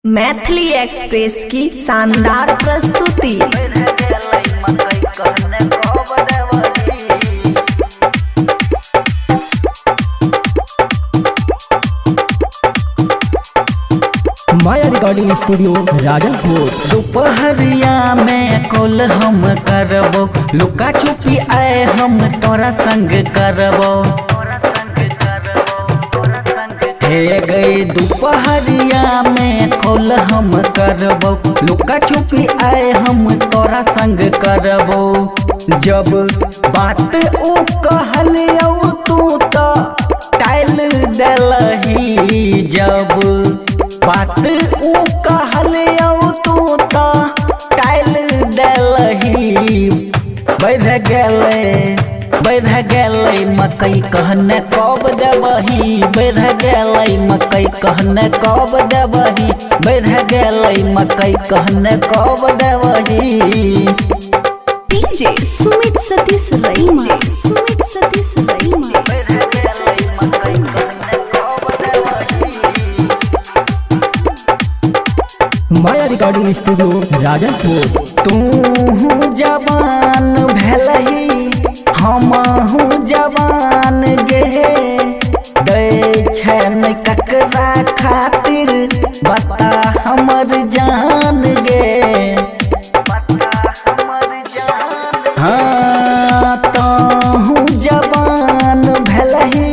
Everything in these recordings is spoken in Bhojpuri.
मैथिली एक्सप्रेस की शानदार प्रस्तुति। माया रिकॉर्डिंग स्टूडियो राजनपुर। दोपहरिया में कॉल हम करबो, लुका छुपी आए हम तोरा संग करबो। हे गई दोपहरिया में कॉल हम करबो, लुका छुपी आए हम तोरा संग करबो। जब बात ओ कहलियो तू तो टाइल देलही, जब बात ऊ कहलियो तू तो टाइल देलही। बढ़ गेले मकई कहने कब देबही, बढ़ गेले मकई कहने कब देबही, बढ़ गेले मकई कहने कब देबही। डीजे सुमित सतीश रईमा, सुमित सतीश रईमा। माया रिकॉर्डिंग स्टूडियो राजनपुर। तू जवान भेलही हमहू जवान गे, दै छन ककरा खातिर बता हमर जान गे। हाँ तू जवान भेलही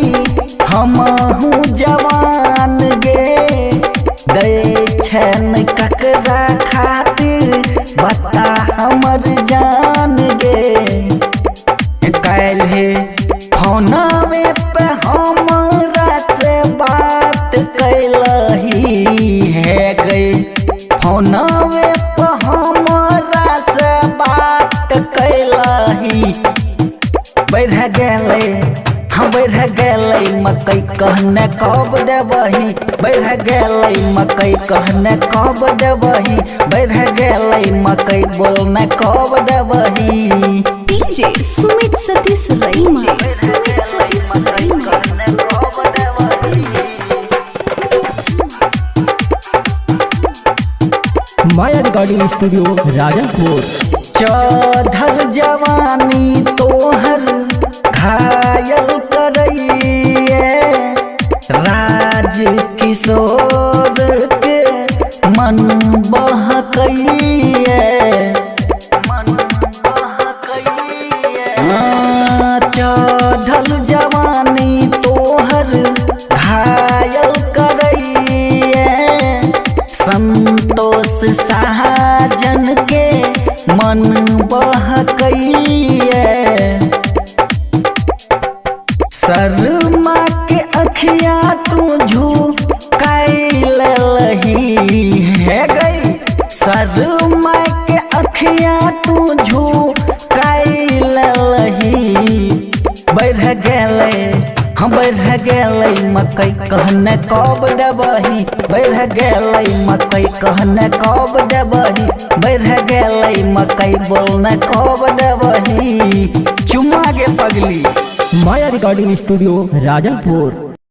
हमहू जवान गे, दै छन ककरा खातिर बता हमर जान गे। काल्हे फोनवे पे हमरा से बात कैलही, है गई फोनवे पे हमरा से बात कैलही। बढ़ गेले मकई कहने कब देबही, बढ़ गेले मकई कहने कब देबही, बढ़ गेले मकई बोलने कब देबही। डीजे सुमित सतीश रईमा, सुमित सतीश रईमा। माया रिकॉर्डिंग स्टूडियो राजनपुर। चढ़ल जवानी तोहर घायल करैये, राज किशोर के मन बहकैये। चढ़ल जवानी तोहर घायल करैये, संतोष साजन के मन बहकैये। शर्मा के अखिया तू झुकाइलही, है गई शर्मा के अखिया तू झुकाइलही। बढ़ गेले मकई कहने कब देबही, बढ़ गेले मकई कहने कब देबही, बढ़ गेले मकई बोलने कब देबही। चुमा गे पगली। माया रिकॉर्डिंग स्टूडियो राजनपुर।